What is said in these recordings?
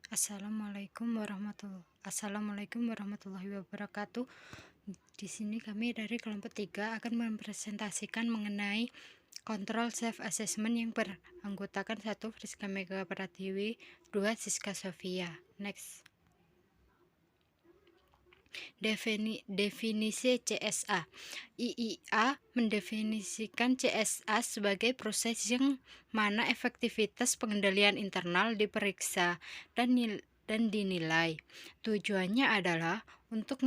Assalamualaikum warahmatullahi wabarakatuh. Di sini kami dari kelompok 3 akan mempresentasikan mengenai kontrol self assessment yang beranggotakan 1. Friska Mega Pratiwi, 2. Siska Sofia. Next. Definisi CSA. IIA mendefinisikan CSA sebagai proses yang mana efektivitas pengendalian internal diperiksa dan dinilai. Tujuannya adalah untuk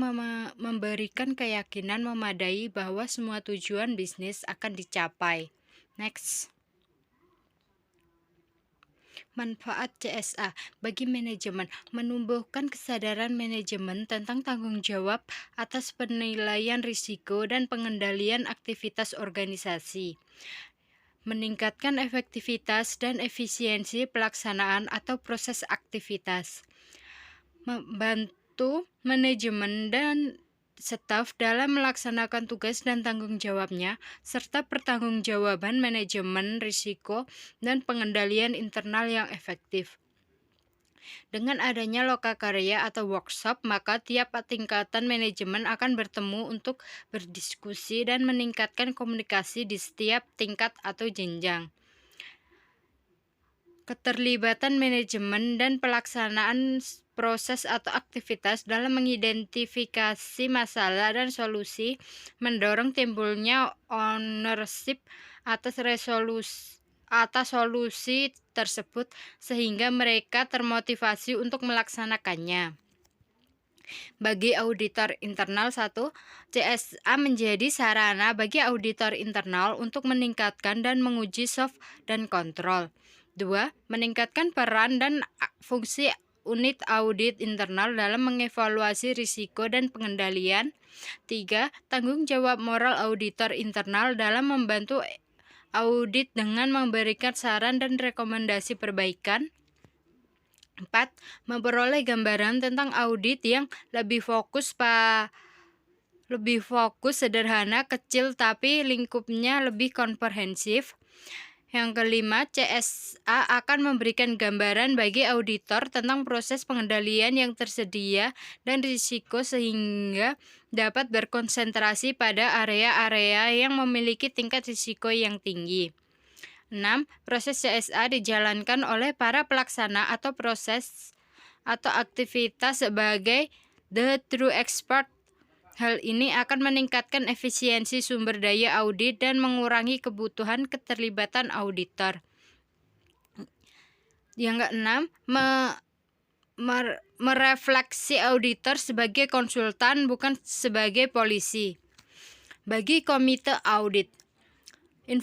memberikan keyakinan memadai bahwa semua tujuan bisnis akan dicapai. Next. Manfaat CSA bagi manajemen: menumbuhkan kesadaran manajemen tentang tanggung jawab atas penilaian risiko dan pengendalian aktivitas organisasi, meningkatkan efektivitas dan efisiensi pelaksanaan atau proses aktivitas, membantu manajemen dan staf dalam melaksanakan tugas dan tanggung jawabnya, serta pertanggungjawaban manajemen risiko dan pengendalian internal yang efektif. Dengan adanya lokakarya atau workshop, maka tiap tingkatan manajemen akan bertemu untuk berdiskusi dan meningkatkan komunikasi di setiap tingkat atau jenjang. Keterlibatan manajemen dan pelaksanaan proses atau aktivitas dalam mengidentifikasi masalah dan solusi mendorong timbulnya ownership atas solusi tersebut sehingga mereka termotivasi untuk melaksanakannya. Bagi auditor internal, 1. CSA menjadi sarana bagi auditor internal untuk meningkatkan dan menguji soft dan kontrol. 2. Meningkatkan peran dan fungsi unit audit internal dalam mengevaluasi risiko dan pengendalian. 3. Tanggung jawab moral auditor internal dalam membantu audit dengan memberikan saran dan rekomendasi perbaikan. 4. Memperoleh gambaran tentang audit yang lebih fokus, sederhana, kecil, tapi lingkupnya lebih komprehensif. Yang kelima, CSA akan memberikan gambaran bagi auditor tentang proses pengendalian yang tersedia dan risiko sehingga dapat berkonsentrasi pada area-area yang memiliki tingkat risiko yang tinggi. 6. Proses CSA dijalankan oleh para pelaksana atau proses atau aktivitas sebagai the true expert. Hal ini akan meningkatkan efisiensi sumber daya audit dan mengurangi kebutuhan keterlibatan auditor. Yang keenam, merefleksi auditor sebagai konsultan bukan sebagai polisi. Bagi komite audit, 1.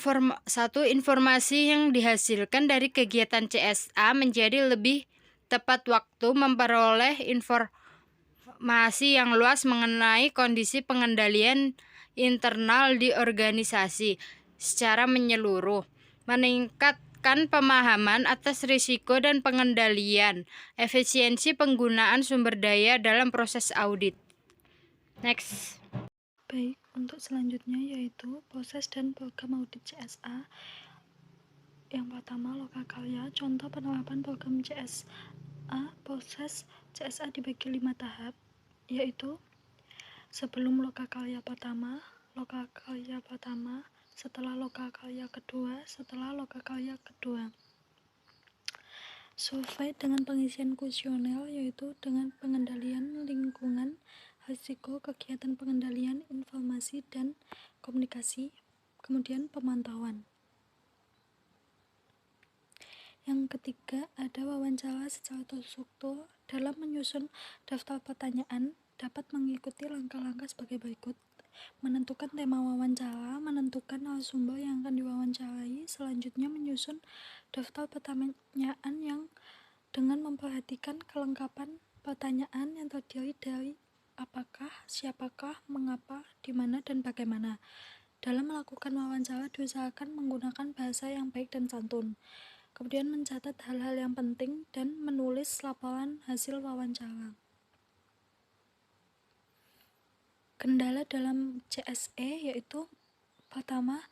Informasi yang dihasilkan dari kegiatan CSA menjadi lebih tepat waktu memperoleh informasi yang luas mengenai kondisi pengendalian internal di organisasi secara menyeluruh, meningkatkan pemahaman atas risiko dan pengendalian, efisiensi penggunaan sumber daya dalam proses audit. Next. Baik, untuk selanjutnya yaitu proses dan program audit CSA. Yang pertama, lokakarya. Contoh penerapan program CSA. Proses CSA dibagi 5 tahap, yaitu sebelum lokakarya pertama, setelah lokakarya kedua, setelah lokakarya kedua. Survei dengan pengisian kuesioner, yaitu dengan pengendalian lingkungan, risiko, kegiatan pengendalian, informasi, dan komunikasi. Kemudian pemantauan. Yang ketiga, ada wawancara secara terstruktur. Dalam menyusun daftar pertanyaan, dapat mengikuti langkah-langkah sebagai berikut. Menentukan tema wawancara, menentukan narasumber yang akan diwawancarai, selanjutnya menyusun daftar pertanyaan yang dengan memperhatikan kelengkapan pertanyaan yang terdiri dari apakah, siapakah, mengapa, di mana, dan bagaimana. Dalam melakukan wawancara diusahakan menggunakan bahasa yang baik dan santun. Kemudian mencatat hal-hal yang penting dan menulis laporan hasil wawancara. Kendala dalam CSE yaitu pertama,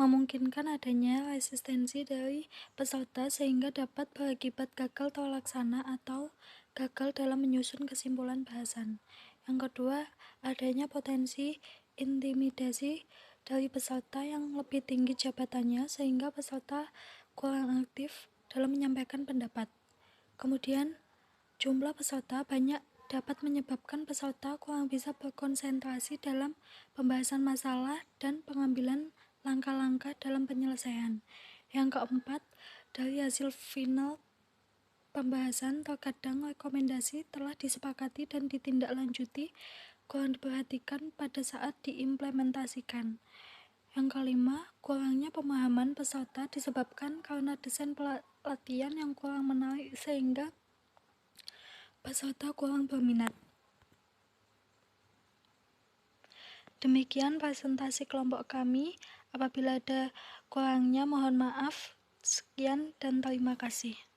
memungkinkan adanya resistensi dari peserta sehingga dapat berakibat gagal terlaksana atau gagal dalam menyusun kesimpulan bahasan. Yang kedua, adanya potensi intimidasi dari peserta yang lebih tinggi jabatannya sehingga peserta kurang aktif dalam menyampaikan pendapat. Kemudian, jumlah peserta banyak dapat menyebabkan peserta kurang bisa berkonsentrasi dalam pembahasan masalah dan pengambilan langkah-langkah dalam penyelesaian. Yang keempat, dari hasil final pembahasan terkadang rekomendasi telah disepakati dan ditindaklanjuti kurang diperhatikan pada saat diimplementasikan. Yang kelima, kurangnya pemahaman peserta disebabkan karena desain pelatihan yang kurang menarik sehingga peserta kurang berminat. Demikian presentasi kelompok kami. Apabila ada kurangnya mohon maaf. Sekian dan terima kasih.